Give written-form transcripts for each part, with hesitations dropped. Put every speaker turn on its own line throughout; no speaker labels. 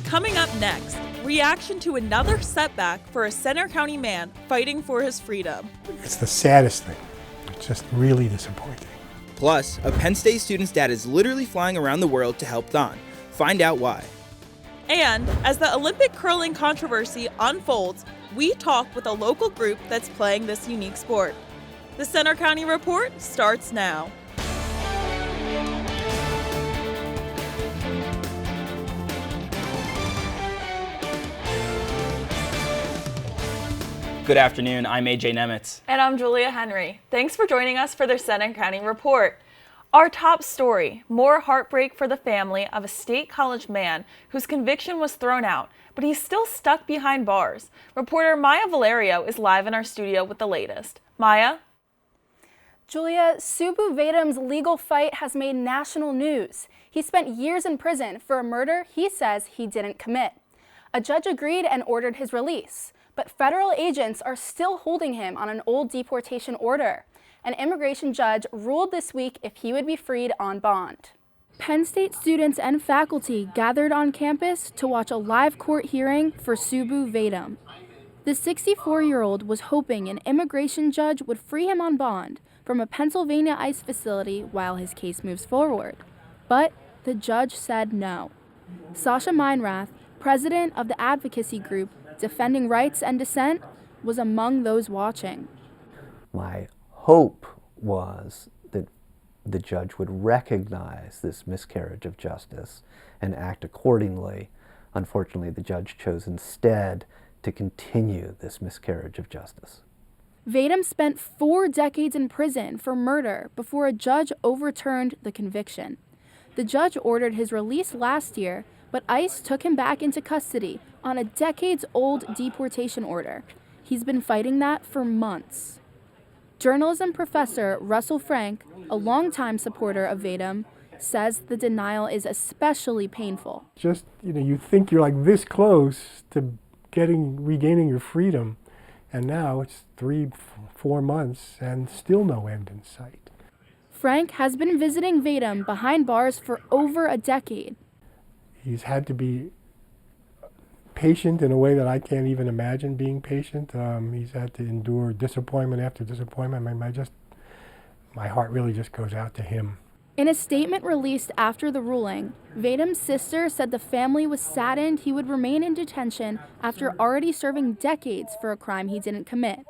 Coming up next, reaction to another setback for a Center County man fighting for his freedom.
It's the saddest thing. It's just really disappointing.
Plus, a Penn State student's dad is literally flying around the world to help THON. Find out why.
And as the Olympic curling controversy unfolds, we talk with a local group that's playing this unique sport. The Center County Report starts now.
Good afternoon, I'm AJ Nemitz.
And I'm Julia Henry. Thanks for joining us for the Center County Report. Our top story, more heartbreak for the family of a state college man whose conviction was thrown out, but he's still stuck behind bars. Reporter Maya Valerio is live in our studio with the latest. Maya?
Julia, Subbu Vedam's legal fight has made national news. He spent years in prison for a murder he says he didn't commit. A judge agreed and ordered his release, but federal agents are still holding him on an old deportation order. An immigration judge ruled this week if he would be freed on bond. Penn State students and faculty gathered on campus to watch a live court hearing for Subbu Vedam. The 64-year-old was hoping an immigration judge would free him on bond from a Pennsylvania ICE facility while his case moves forward. But the judge said no. Sasha Meinrath, president of the advocacy group Defending Rights and Dissent, was among those watching.
My hope was that the judge would recognize this miscarriage of justice and act accordingly. Unfortunately, the judge chose instead to continue this miscarriage of justice.
Vedam spent 4 decades in prison for murder before a judge overturned the conviction. The judge ordered his release last year, but ICE took him back into custody on a decades-old deportation order. He's been fighting that for months. Journalism professor Russell Frank, a longtime supporter of Vedam, says the denial is especially painful.
Just, you think you're like this close to regaining your freedom, and now it's 3-4 months and still no end in sight.
Frank has been visiting Vedam behind bars for over a decade.
He's had to be patient in a way that I can't even imagine being patient. He's had to endure disappointment after disappointment. My heart really just goes out to him.
In a statement released after the ruling, Vedam's sister said the family was saddened he would remain in detention after already serving decades for a crime he didn't commit.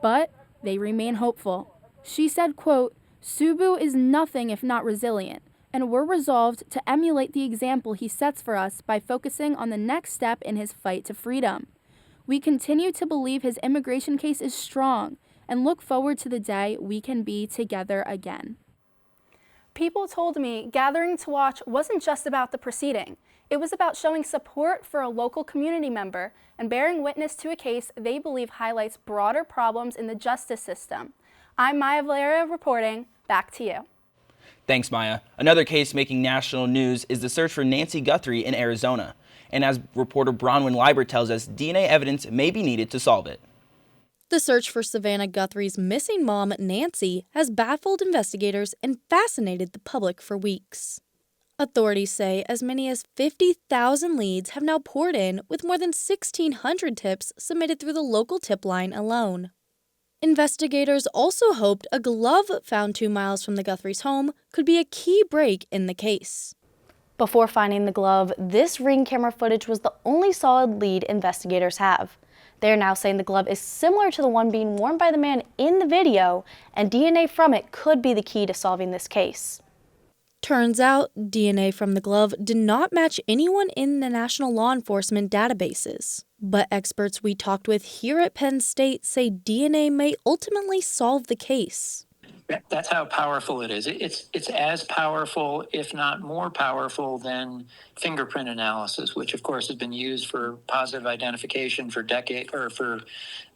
But they remain hopeful. She said, quote, "Subbu is nothing if not resilient, and we're resolved to emulate the example he sets for us by focusing on the next step in his fight to freedom. We continue to believe his immigration case is strong and look forward to the day we can be together again." People told me gathering to watch wasn't just about the proceeding. It was about showing support for a local community member and bearing witness to a case they believe highlights broader problems in the justice system. I'm Maya Valerio reporting. Back to you.
Thanks, Maya. Another case making national news is the search for Nancy Guthrie in Arizona. And as reporter Bronwyn Liber tells us, DNA evidence may be needed to solve it.
The search for Savannah Guthrie's missing mom, Nancy, has baffled investigators and fascinated the public for weeks. Authorities say as many as 50,000 leads have now poured in, with more than 1,600 tips submitted through the local tip line alone. Investigators also hoped a glove found 2 miles from the Guthrie's home could be a key break in the case. Before finding the glove, this ring camera footage was the only solid lead investigators have. They're now saying the glove is similar to the one being worn by the man in the video, and DNA from it could be the key to solving this case. Turns out, DNA from the glove did not match anyone in the national law enforcement databases. But experts we talked with here at Penn State say DNA may ultimately solve the case.
That's how powerful it is. It's as powerful, if not more powerful, than fingerprint analysis, which of course has been used for positive identification for decades or for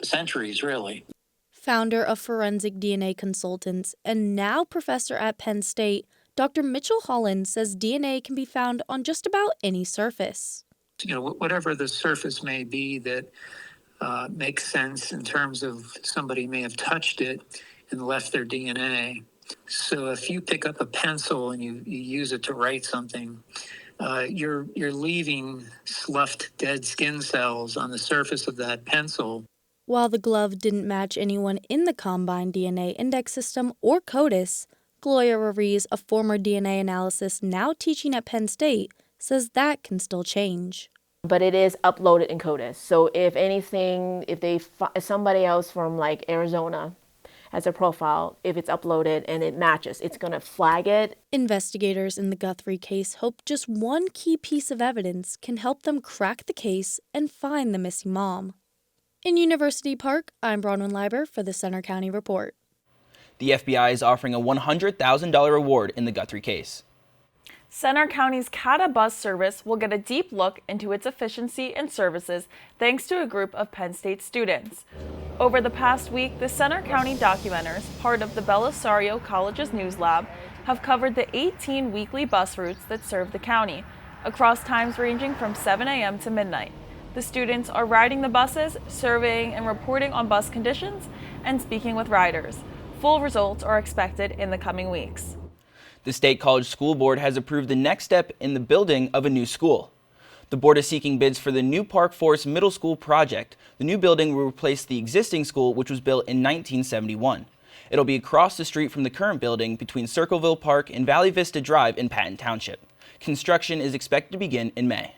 centuries, really.
Founder of Forensic DNA Consultants and now professor at Penn State, Dr. Mitchell Holland says DNA can be found on just about any surface.
Whatever the surface may be that makes sense in terms of somebody may have touched it and left their DNA. So if you pick up a pencil and you use it to write something, you're leaving sloughed dead skin cells on the surface of that pencil.
While the glove didn't match anyone in the Combine DNA index system or CODIS, Gloria Ruiz, a former DNA analyst now teaching at Penn State, says that can still change.
But it is uploaded in CODIS. So if anything, if somebody else from like Arizona has a profile, if it's uploaded and it matches, it's going to flag it.
Investigators in the Guthrie case hope just one key piece of evidence can help them crack the case and find the missing mom. In University Park, I'm Bronwyn Leiber for the Center County Report.
The FBI is offering a $100,000 reward in the Guthrie case.
Center County's CATA bus service will get a deep look into its efficiency and services thanks to a group of Penn State students. Over the past week, the Center County documenters, part of the Belisario College's News Lab, have covered the 18 weekly bus routes that serve the county, across times ranging from 7 a.m. to midnight. The students are riding the buses, surveying and reporting on bus conditions, and speaking with riders. Full results are expected in the coming weeks.
The State College School Board has approved the next step in the building of a new school. The board is seeking bids for the new Park Forest Middle School project. The new building will replace the existing school, which was built in 1971. It'll be across the street from the current building between Circleville Park and Valley Vista Drive in Patton Township. Construction is expected to begin in May.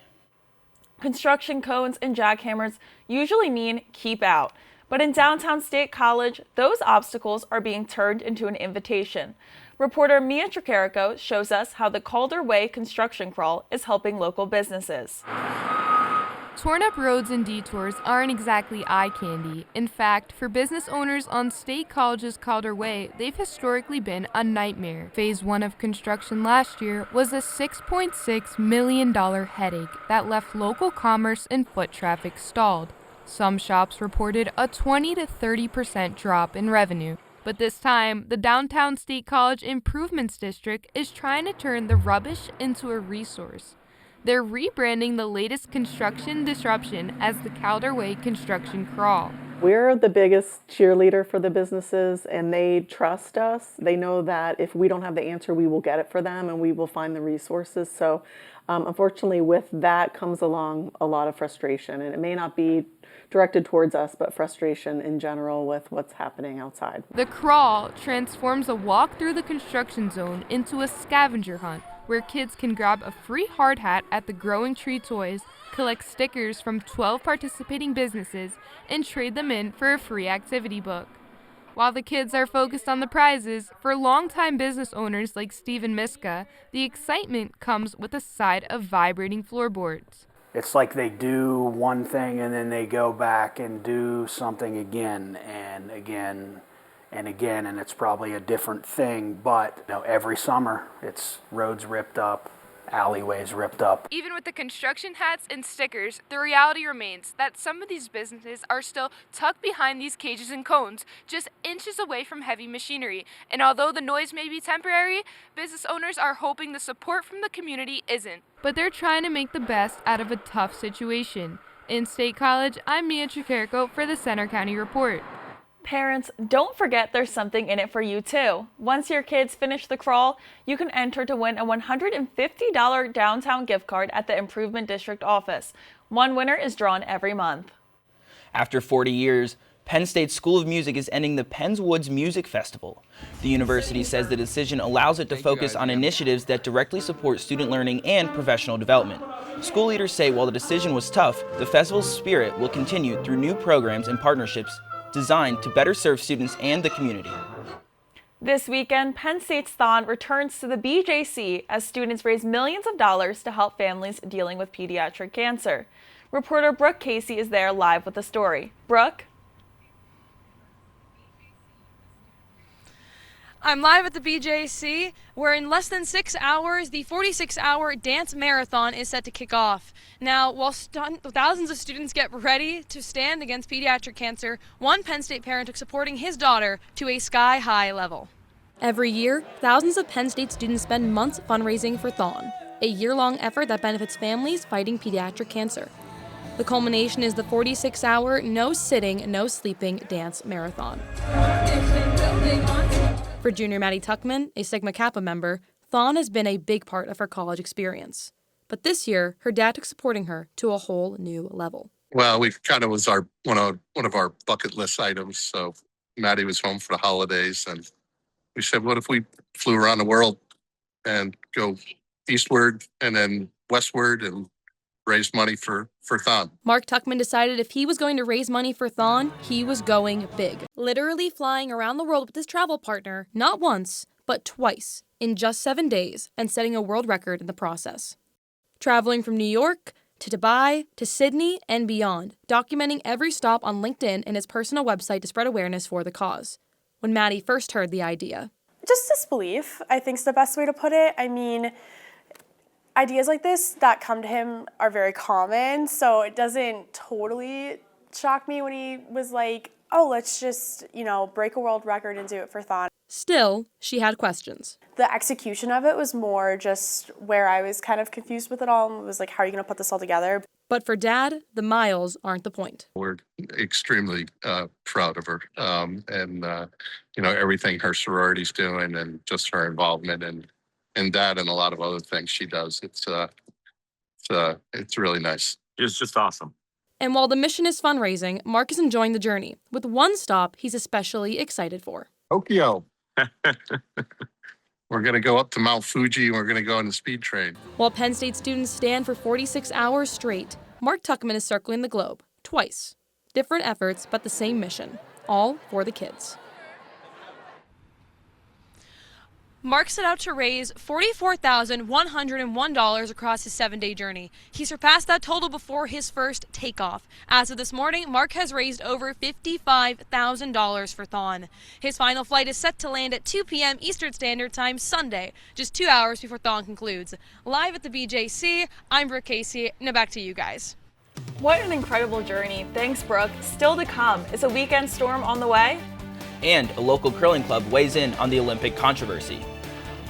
Construction cones and jackhammers usually mean keep out, but in downtown State College, those obstacles are being turned into an invitation. Reporter Mia Tricarico shows us how the Calder Way construction crawl is helping local businesses.
Torn up roads and detours aren't exactly eye candy. In fact, for business owners on State College's Calder Way, they've historically been a nightmare. Phase 1 of construction last year was a $6.6 million headache that left local commerce and foot traffic stalled. Some shops reported a 20 to 30% drop in revenue. But this time, the Downtown State College Improvements District is trying to turn the rubbish into a resource. They're rebranding the latest construction disruption as the Calder Way Construction Crawl.
We're the biggest cheerleader for the businesses, and they trust us. They know that if we don't have the answer, we will get it for them, and we will find the resources. So unfortunately, with that comes along a lot of frustration, and it may not be directed towards us, but frustration in general with what's happening outside.
The crawl transforms a walk through the construction zone into a scavenger hunt, where kids can grab a free hard hat at the Growing Tree Toys, collect stickers from 12 participating businesses, and trade them in for a free activity book. While the kids are focused on the prizes, for longtime business owners like Stephen Miska, the excitement comes with a side of vibrating floorboards.
It's like they do one thing and then they go back and do something again and again and again, and it's probably a different thing, but every summer it's roads ripped up, alleyways ripped up.
Even with the construction hats and stickers, the reality remains that some of these businesses are still tucked behind these cages and cones, just inches away from heavy machinery. And although the noise may be temporary, business owners are hoping the support from the community isn't. But they're trying to make the best out of a tough situation. In State College, I'm Mia Tricarico for the Center County Report.
Parents, don't forget there's something in it for you too. Once your kids finish the crawl, you can enter to win a $150 downtown gift card at the Improvement District office. One winner is drawn every month.
After 40 years, Penn State School of Music is ending the Penn's Woods Music Festival. The university says the decision allows it to focus on initiatives that directly support student learning and professional development. School leaders say while the decision was tough, the festival's spirit will continue through new programs and partnerships designed to better serve students and the community.
This weekend, Penn State's THON returns to the BJC as students raise millions of dollars to help families dealing with pediatric cancer. Reporter Brooke Casey is there live with the story. Brooke?
I'm live at the BJC, where in less than 6 hours, the 46-hour dance marathon is set to kick off. Now, while thousands of students get ready to stand against pediatric cancer, one Penn State parent took supporting his daughter to a sky-high level.
Every year, thousands of Penn State students spend months fundraising for THON, a year-long effort that benefits families fighting pediatric cancer. The culmination is the 46-hour, no sitting, no sleeping dance marathon. For junior Maddie Tuckman, a Sigma Kappa member, THON has been a big part of her college experience.
But this year, her dad took supporting her to a whole new level.
Well, we kind of was our one of our bucket list items. So Maddie was home for the holidays, and we said, what if we flew around the world and go eastward and then westward and raise money for THON?
Mark Tuckman decided if he was going to raise money for THON, he was going big. Literally flying around the world with his travel partner, not once, but twice, in just 7 days, and setting a world record in the process. Traveling from New York to Dubai to Sydney and beyond, documenting every stop on LinkedIn and his personal website to spread awareness for the cause. When Maddie first heard the idea,
just disbelief, I think is the best way to put it. I mean, ideas like this that come to him are very common, so it doesn't totally shock me when he was like, oh, let's just, break a world record and do it for THON.
Still, she had questions.
The execution of it was more just where I was kind of confused with it all and was like, how are you going to put this all together?
But for Dad, the miles aren't the point.
We're extremely proud of her, and everything her sorority's doing, and just her involvement in that and a lot of other things she does. It's really nice.
It's just awesome.
And while the mission is fundraising, Mark is enjoying the journey, with one stop he's especially excited for.
Tokyo. We're going to go up to Mount Fuji, and we're going to go on the speed train.
While Penn State students stand for 46 hours straight, Mark Tuckman is circling the globe, twice. Different efforts, but the same mission, all for the kids.
Mark set out to raise $44,101 across his 7-day journey. He surpassed that total before his first takeoff. As of this morning, Mark has raised over $55,000 for THON. His final flight is set to land at 2 p.m. Eastern Standard Time Sunday, just 2 hours before THON concludes. Live at the BJC, I'm Brooke Casey. Now back to you guys.
What an incredible journey. Thanks, Brooke. Still to come, is a weekend storm on the way?
And a local curling club weighs in on the Olympic controversy.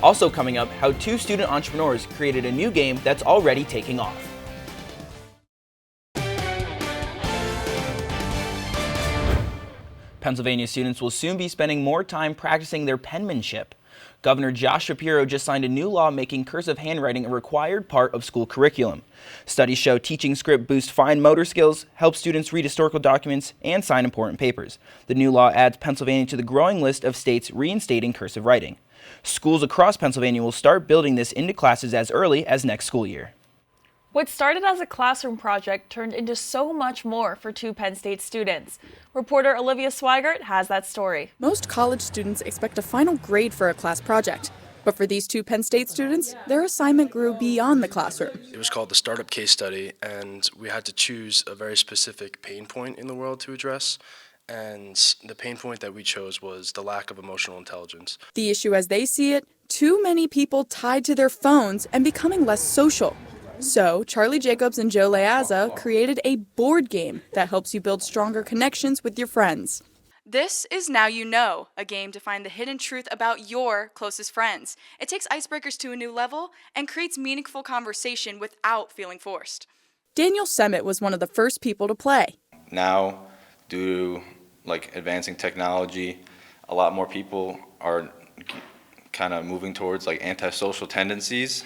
Also coming up, how 2 student entrepreneurs created a new game that's already taking off. Pennsylvania students will soon be spending more time practicing their penmanship. Governor Josh Shapiro just signed a new law making cursive handwriting a required part of school curriculum. Studies show teaching script boosts fine motor skills, helps students read historical documents, and sign important papers. The new law adds Pennsylvania to the growing list of states reinstating cursive writing. Schools across Pennsylvania will start building this into classes as early as next school year.
What started as a classroom project turned into so much more for 2 Penn State students. Reporter Olivia Swigert has that story.
Most college students expect a final grade for a class project. But for these 2 Penn State students, their assignment grew beyond the classroom.
It was called the Startup Case Study, and we had to choose a very specific pain point in the world to address. And the pain point that we chose was the lack of emotional intelligence.
The issue as they see it, too many people tied to their phones and becoming less social. So, Charlie Jacobs and Joe Leazza created a board game that helps you build stronger connections with your friends.
This is Now You Know, a game to find the hidden truth about your closest friends. It takes icebreakers to a new level and creates meaningful conversation without feeling forced.
Daniel Semmett was one of the first people to play.
Now, due to advancing technology, a lot more people are kind of moving towards antisocial tendencies.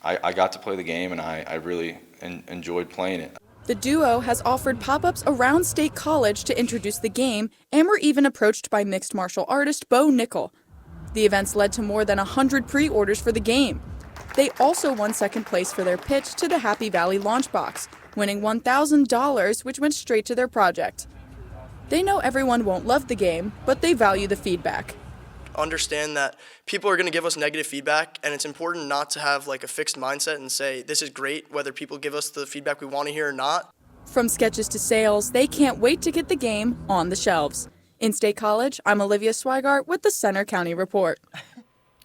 I got to play the game, and I really enjoyed playing it.
The duo has offered pop-ups around State College to introduce the game, and were even approached by mixed martial artist Bo Nickel. The events led to more than 100 pre-orders for the game. They also won second place for their pitch to the Happy Valley launch box, winning $1,000, which went straight to their project. They know everyone won't love the game, but they value the feedback.
Understand that people are going to give us negative feedback, and it's important not to have a fixed mindset and say this is great whether people give us the feedback we want to hear or not.
From sketches to sales, they can't wait to get the game on the shelves. In State College, I'm Olivia Swigart with the Center County Report.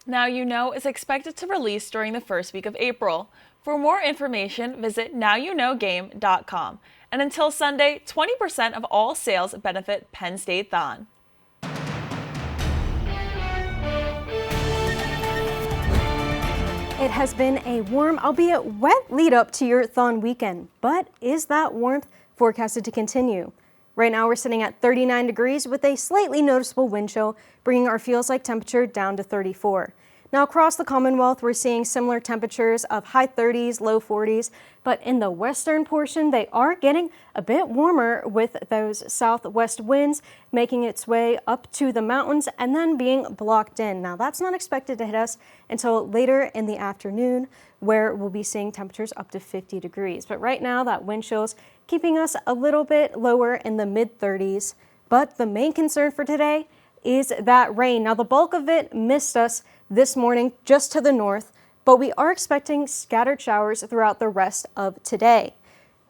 Now You Know is expected to release during the first week of April. For more information, visit nowyouknowgame.com. And until Sunday, 20% of all sales benefit Penn State THON.
It has been a warm, albeit wet, lead up to your THON weekend. But is that warmth forecasted to continue? Right now we're sitting at 39 degrees with a slightly noticeable wind chill, bringing our feels like temperature down to 34. Now across the Commonwealth, we're seeing similar temperatures of high 30s, low 40s, but in the western portion, they are getting a bit warmer with those southwest winds making its way up to the mountains and then being blocked in. Now that's not expected to hit us until later in the afternoon, where we'll be seeing temperatures up to 50 degrees. But right now, that wind chill's keeping us a little bit lower in the mid 30s. But the main concern for today is that rain. Now the bulk of it missed us this morning just to the north, but we are expecting scattered showers throughout the rest of today.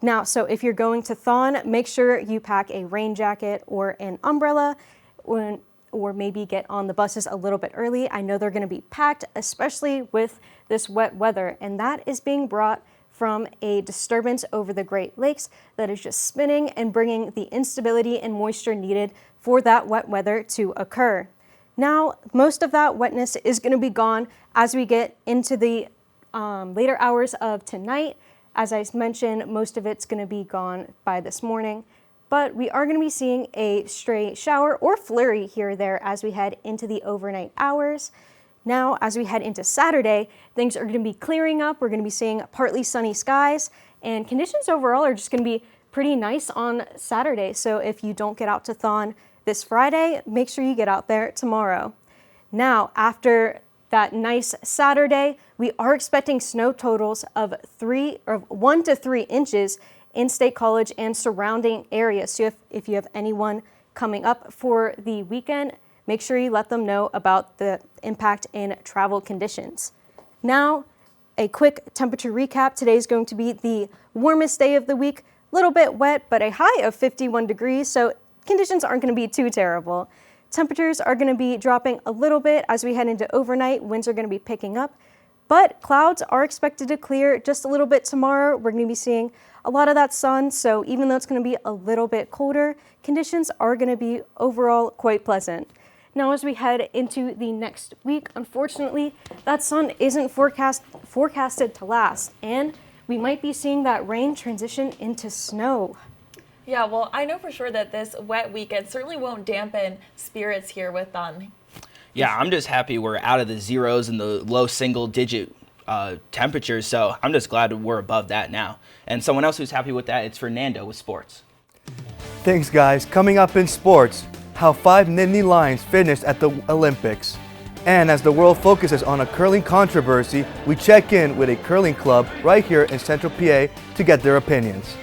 Now, so if you're going to THON, make sure you pack a rain jacket or an umbrella, or maybe get on the buses a little bit early. I know they're going to be packed, especially with this wet weather, and that is being brought from a disturbance over the Great Lakes that is just spinning and bringing the instability and moisture needed for that wet weather to occur. Now, most of that wetness is going to be gone as we get into the later hours of tonight. As I mentioned, most of it's going to be gone by this morning, but we are going to be seeing a stray shower or flurry here or there as we head into the overnight hours. Now, as we head into Saturday, things are going to be clearing up. We're going to be seeing partly sunny skies, and conditions overall are just going to be pretty nice on Saturday. So if you don't get out to THON this Friday, make sure you get out there tomorrow. Now, after that nice Saturday, we are expecting snow totals of 1 to 3 inches in State College and surrounding areas. So if you have anyone coming up for the weekend, make sure you let them know about the impact in travel conditions. Now, a quick temperature recap. Today is going to be the warmest day of the week, a little bit wet, but a high of 51 degrees, so conditions aren't going to be too terrible. Temperatures are going to be dropping a little bit as we head into overnight. Winds are going to be picking up, but clouds are expected to clear just a little bit tomorrow. We're going to be seeing a lot of that sun, so even though it's going to be a little bit colder, conditions are going to be overall quite pleasant. Now, as we head into the next week, unfortunately, that sun isn't forecasted to last, and we might be seeing that rain transition into snow.
Yeah, well, I know for sure that this wet weekend certainly won't dampen spirits here with
Yeah, I'm just happy we're out of the zeros and the low single-digit temperatures, so I'm just glad we're above that now. And someone else who's happy with that, it's Fernando with sports.
Thanks, guys. Coming up in sports, how 5 Nittany Lions finished at the Olympics. And as the world focuses on a curling controversy, we check in with a curling club right here in Central PA to get their opinions.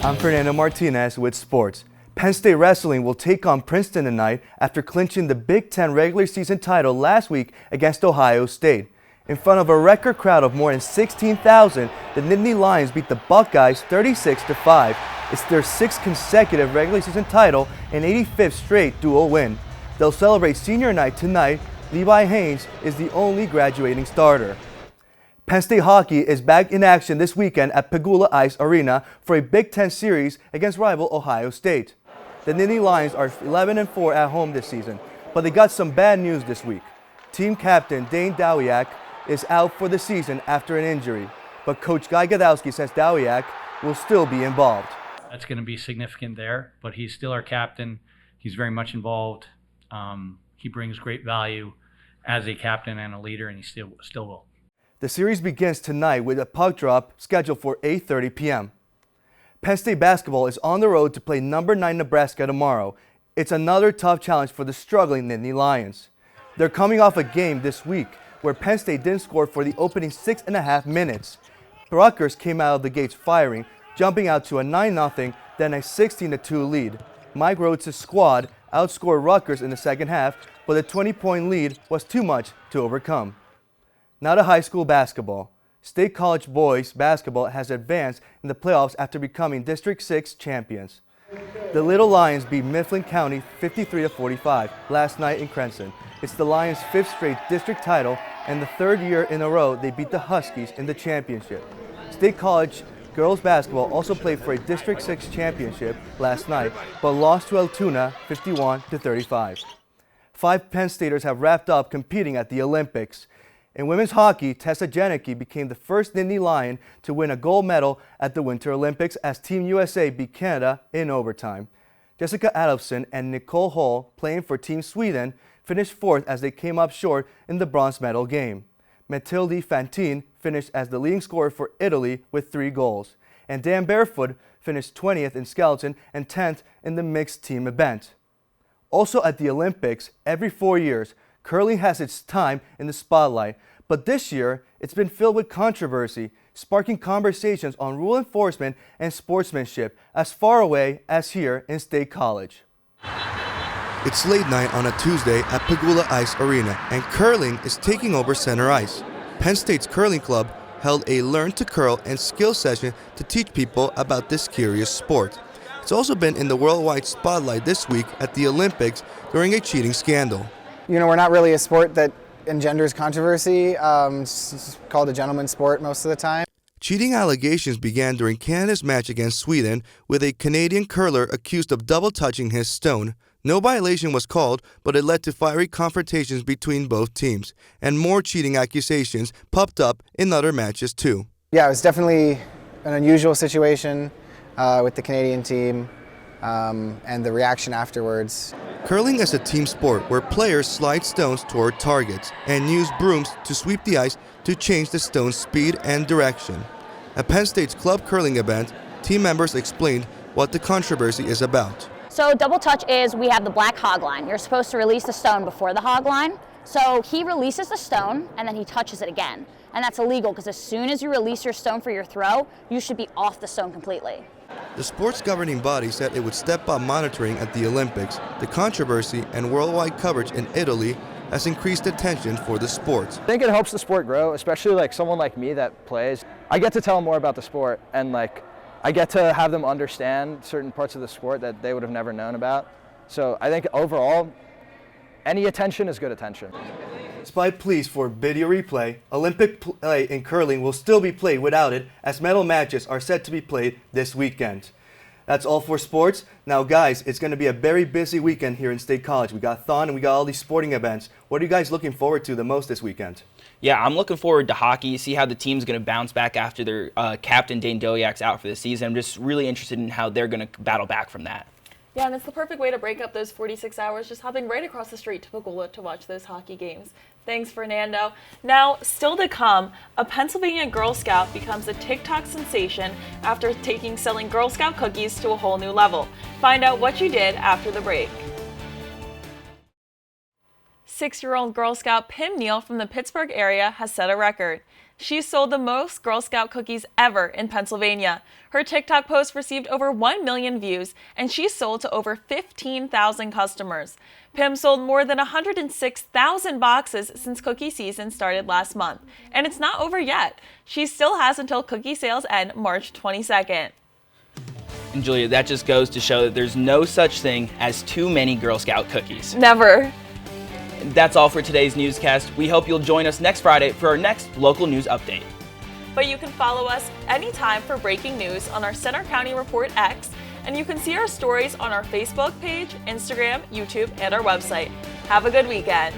I'm Fernando Martinez with sports. Penn State Wrestling will take on Princeton tonight after clinching the Big Ten regular season title last week against Ohio State. In front of a record crowd of more than 16,000, the Nittany Lions beat the Buckeyes 36-5. It's their 6th consecutive regular season title and 85th straight dual win. They'll celebrate senior night tonight. Levi Haynes is the only graduating starter. Penn State hockey is back in action this weekend at Pegula Ice Arena for a Big Ten series against rival Ohio State. The Nittany Lions are 11-4 at home this season, but they got some bad news this week. Team captain Dane Dawiak is out for the season after an injury, but Coach Guy Gadowski says Dawiak will still be involved.
That's going to be significant there, but he's still our captain. He's very much involved. He brings great value as a captain and a leader, and he still will.
The series begins tonight with a puck drop scheduled for 8:30 p.m. Penn State basketball is on the road to play number 9 Nebraska tomorrow. It's another tough challenge for the struggling Nittany Lions. They're coming off a game this week where Penn State didn't score for the opening 6.5 minutes. Rutgers came out of the gates firing, jumping out to a 9-0, then a 16-2 lead. Mike Rhodes' squad outscored Rutgers in the second half, but the 20-point lead was too much to overcome. Now to high school basketball. State College boys basketball has advanced in the playoffs after becoming District 6 champions. The Little Lions beat Mifflin County 53-45 last night in Crescent. It's the Lions' 5th straight district title and the 3rd year in a row they beat the Huskies in the championship. State College girls basketball also played for a District 6 championship last night, but lost to Altoona 51-35. 5 Penn Staters have wrapped up competing at the Olympics. In women's hockey, Tessa Janicki became the first Nittany Lion to win a gold medal at the Winter Olympics as Team USA beat Canada in overtime. Jessica Adolfsson and Nicole Hall, playing for Team Sweden, finished fourth as they came up short in the bronze medal game. Matilde Fantin finished as the leading scorer for Italy with 3 goals. And Dan Barefoot finished 20th in skeleton and 10th in the mixed team event. Also at the Olympics, every 4 years, curling has its time in the spotlight, but this year it's been filled with controversy, sparking conversations on rule enforcement and sportsmanship as far away as here in State College. It's late night on a Tuesday at Pagula Ice Arena, and curling is taking over center ice. Penn State's curling club held a Learn to Curl and skill session to teach people about this curious sport. It's also been in the worldwide spotlight this week at the Olympics during a cheating scandal.
You know, we're not really a sport that engenders controversy. It's called a gentleman's sport most of the time.
Cheating allegations began during Canada's match against Sweden, with a Canadian curler accused of double touching his stone. No violation was called, but it led to fiery confrontations between both teams, and more cheating accusations popped up in other matches too.
Yeah, it was definitely an unusual situation with the Canadian team and the reaction afterwards.
Curling is a team sport where players slide stones toward targets and use brooms to sweep the ice to change the stone's speed and direction. At Penn State's club curling event, team members explained what the controversy is about.
So double touch is we have the black hog line. You're supposed to release the stone before the hog line. So he releases the stone and then he touches it again. And that's illegal because as soon as you release your stone for your throw, you should be off the stone completely.
The sport's governing body said it would step up monitoring at the Olympics. The controversy and worldwide coverage in Italy has increased attention for the sport.
I think it helps the sport grow, especially like someone like me that plays. I get to tell them more about the sport, and I get to have them understand certain parts of the sport that they would have never known about. So I think overall, any attention is good attention.
Despite pleas for video replay, Olympic play in curling will still be played without it, as medal matches are set to be played this weekend. That's all for sports. Now guys, it's going to be a very busy weekend here in State College. We got THON and we got all these sporting events. What are you guys looking forward to the most this weekend?
Yeah, I'm looking forward to hockey, see how the team's going to bounce back after their captain Dane Doyak's out for the season. I'm just really interested in how they're going to battle back from that.
Yeah, and it's the perfect way to break up those 46 hours, just hopping right across the street to Pagula to watch those hockey games. Thanks, Fernando. Now, still to come, a Pennsylvania Girl Scout becomes a TikTok sensation after taking selling Girl Scout cookies to a whole new level. Find out what you did after the break. 6-year-old Girl Scout Pim Neal from the Pittsburgh area has set a record. She sold the most Girl Scout cookies ever in Pennsylvania. Her TikTok post received over 1 million views, and she sold to over 15,000 customers. Pim sold more than 106,000 boxes since cookie season started last month. And it's not over yet. She still has until cookie sales end March 22nd.
And Julia, that just goes to show that there's no such thing as too many Girl Scout cookies.
Never.
That's all for today's newscast. We hope you'll join us next Friday for our next local news update.
But you can follow us anytime for breaking news on our Center County Report X, and you can see our stories on our Facebook page, Instagram, YouTube, and our website. Have a good weekend.